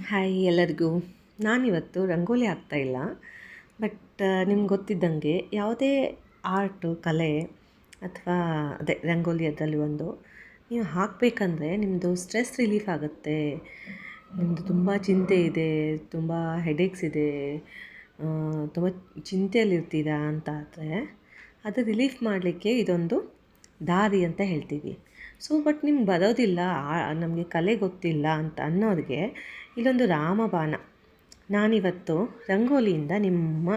Hi ಎಲ್ಲರಿಗೂ. ನಾನಿವತ್ತು rangoli ಹಾಕ್ತಾಯಿಲ್ಲ. But ನಿಮ್ಗೆ ಗೊತ್ತಿದ್ದಂಗೆ ಯಾವುದೇ ಆರ್ಟು ಕಲೆ ಅಥವಾ ಅದೇ ರಂಗೋಲಿ ಅದರಲ್ಲಿ ಒಂದು ನೀವು ಹಾಕಬೇಕಂದ್ರೆ ನಿಮ್ಮದು ಸ್ಟ್ರೆಸ್ ರಿಲೀಫ್ ಆಗುತ್ತೆ. ನಿಮ್ಮದು ತುಂಬ ಚಿಂತೆ ಇದೆ, ತುಂಬ ಹೆಡೇಕ್ಸ್ ಇದೆ, ತುಂಬ ಚಿಂತೆಯಲ್ಲಿರ್ತೀರಾ ಅಂತ ಆದರೆ ಅದು ರಿಲೀಫ್ ಮಾಡಲಿಕ್ಕೆ ಇದೊಂದು ದಾರಿ ಅಂತ ಹೇಳ್ತೀವಿ. ಬಟ್ ನಿಮ್ಗೆ ಬರೋದಿಲ್ಲ, ನಮಗೆ ಕಲೆ ಗೊತ್ತಿಲ್ಲ ಅಂತ ಅನ್ನೋರಿಗೆ ಇಲ್ಲೊಂದು ರಾಮಬಾಣ. ನಾನಿವತ್ತು ರಂಗೋಲಿಯಿಂದ ನಿಮ್ಮ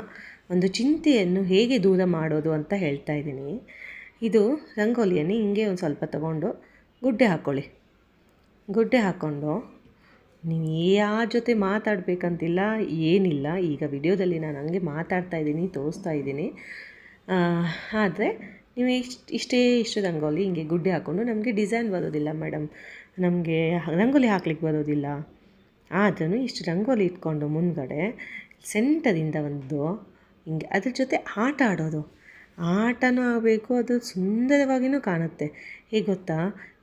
ಒಂದು ಚಿಂತೆಯನ್ನು ಹೇಗೆ ದೂರ ಮಾಡೋದು ಅಂತ ಹೇಳ್ತಾ ಇದ್ದೀನಿ. ಇದು ರಂಗೋಲಿಯನ್ನು ಹಿಂಗೆ ಒಂದು ಸ್ವಲ್ಪ ತಗೊಂಡು ಗುಡ್ಡೆ ಹಾಕ್ಕೊಳ್ಳಿ. ಗುಡ್ಡೆ ಹಾಕ್ಕೊಂಡು ನೀವು ಯಾರ ಜೊತೆ ಮಾತಾಡಬೇಕಂತಿಲ್ಲ, ಏನಿಲ್ಲ. ಈಗ ವಿಡಿಯೋದಲ್ಲಿ ನಾನು ಹಂಗೆ ಮಾತಾಡ್ತಾ ಇದ್ದೀನಿ, ತೋರಿಸ್ತಾ ಇದ್ದೀನಿ. ಆದರೆ ನೀವು ಇಷ್ಟು ರಂಗೋಲಿ ಹಿಂಗೆ ಗುಡ್ಡೆ ಹಾಕ್ಕೊಂಡು, ನಮಗೆ ಡಿಸೈನ್ ಬರೋದಿಲ್ಲ ಮೇಡಮ್, ನಮಗೆ ರಂಗೋಲಿ ಹಾಕ್ಲಿಕ್ಕೆ ಬರೋದಿಲ್ಲ, ಆದ್ರೂ ಇಷ್ಟು ರಂಗೋಲಿ ಇಟ್ಕೊಂಡು ಮುಂದ್ಗಡೆ ಸೆಂಟರಿಂದ ಒಂದು ಹಿಂಗೆ ಅದ್ರ ಜೊತೆ ಆಟ ಆಡೋದು. ಆಟನೂ ಆಗಬೇಕು, ಅದು ಸುಂದರವಾಗಿಯೂ ಕಾಣುತ್ತೆ. ಹೇಗೆ ಗೊತ್ತಾ,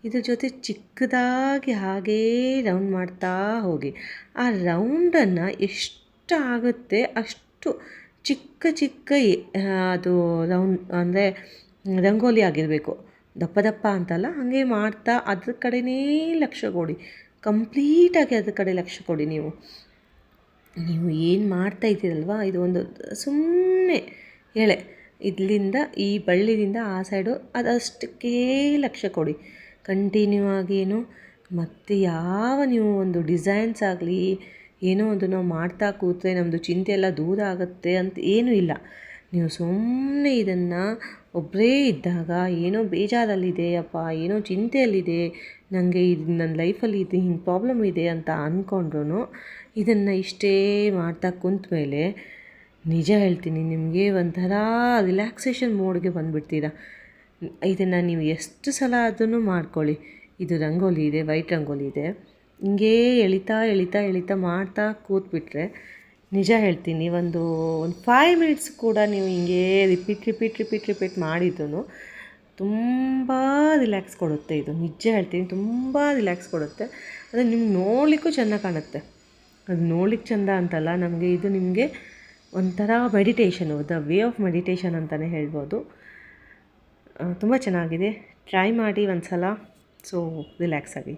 ಇದ್ರ ಜೊತೆ ಚಿಕ್ಕದಾಗಿ ಹಾಗೇ ರೌಂಡ್ ಮಾಡ್ತಾ ಹೋಗಿ. ಆ ರೌಂಡನ್ನು ಎಷ್ಟು ಆಗುತ್ತೆ ಅಷ್ಟು ಚಿಕ್ಕ ಚಿಕ್ಕ ಅದು ರೌಂಡ್ ಅಂದರೆ ರಂಗೋಲಿ ಆಗಿರಬೇಕು. ದಪ್ಪ ದಪ್ಪ ಅಂತಲ್ಲ, ಹಾಗೆ ಮಾಡ್ತಾ ಅದ್ರ ಕಡೆನೇ ಲಕ್ಷ್ಯ ಕೊಡಿ. ಕಂಪ್ಲೀಟಾಗಿ ಅದ್ರ ಕಡೆ ಲಕ್ಷ್ಯ ಕೊಡಿ. ನೀವು ಏನು ಮಾಡ್ತಾ ಇದ್ದೀರಲ್ವ, ಇದು ಒಂದು ಸುಮ್ಮನೆ ಎಳೆ ಇಲ್ಲಿಂದ ಈ ಬಳ್ಳಿಯಿಂದ ಆ ಸೈಡು ಅದಷ್ಟಕ್ಕೆ ಲಕ್ಷ್ಯ ಕೊಡಿ ಕಂಟಿನ್ಯೂ ಆಗೇನು. ಮತ್ತು ಯಾವ ನೀವು ಒಂದು ಡಿಸೈನ್ಸ್ ಆಗಲಿ ಏನೋ ಒಂದು ನಾವು ಮಾಡ್ತಾ ಕೂತ್ರೆ ನಮ್ಮದು ಚಿಂತೆ ಎಲ್ಲ ದೂರ ಆಗುತ್ತೆ ಅಂತ ಏನೂ ಇಲ್ಲ. ನೀವು ಸುಮ್ಮನೆ ಇದನ್ನು ಒಬ್ಬರೇ ಇದ್ದಾಗ ಏನೋ ಬೇಜಾರಲ್ಲಿದೆ ಅಪ್ಪ, ಏನೋ ಚಿಂತೆಯಲ್ಲಿದೆ, ನನಗೆ ಇದು ನನ್ನ ಲೈಫಲ್ಲಿ ಇದು ಹಿಂಗೆ ಪ್ರಾಬ್ಲಮ್ ಇದೆ ಅಂತ ಅಂದ್ಕೊಂಡ್ರು ಇದನ್ನು ಇಷ್ಟೇ ಮಾಡ್ತಾ ಕುಂತ ಮೇಲೆ ನಿಜ ಹೇಳ್ತೀನಿ, ನಿಮಗೆ ಒಂಥರ ರಿಲ್ಯಾಕ್ಸೇಷನ್ ಮೋಡ್ಗೆ ಬಂದುಬಿಡ್ತೀರ. ಇದನ್ನು ನೀವು ಎಷ್ಟು ಸಲ ಅದನ್ನು ಮಾಡ್ಕೊಳ್ಳಿ. ಇದು ರಂಗೋಲಿ ಇದೆ, ವೈಟ್ ರಂಗೋಲಿ ಇದೆ, ಹಿಂಗೇ ಎಳಿತಾ ಎಳಿತಾ ಎಳಿತಾ ಮಾಡ್ತಾ ಕೂತ್ಬಿಟ್ರೆ ನಿಜ ಹೇಳ್ತೀನಿ, ಒಂದು 5 ಮಿನಿಟ್ಸ್ ಕೂಡ ನೀವು ಹಿಂಗೇ ರಿಪೀಟ್ ಮಾಡಿದ್ರು ತುಂಬ ರಿಲ್ಯಾಕ್ಸ್ ಕೊಡುತ್ತೆ. ಇದು ನಿಜ ಹೇಳ್ತೀನಿ, ತುಂಬ ರಿಲ್ಯಾಕ್ಸ್ ಕೊಡುತ್ತೆ. ಅದು ನಿಮ್ಗೆ ನೋಡಲಿಕ್ಕೂ ಚೆನ್ನಾಗಿ ಕಾಣುತ್ತೆ. ಅದು ನೋಡ್ಲಿಕ್ಕೆ ಚೆಂದ ಅಂತಲ್ಲ, ನಮಗೆ ಇದು ನಿಮಗೆ ಒಂಥರ meditation, the way of meditation ಅಂತಲೇ ಹೇಳ್ಬೋದು. ತುಂಬ ಚೆನ್ನಾಗಿದೆ. ಟ್ರೈ ಮಾಡಿ ಒಂದು ಸಲ. ರಿಲ್ಯಾಕ್ಸ್ ಆಗಿ.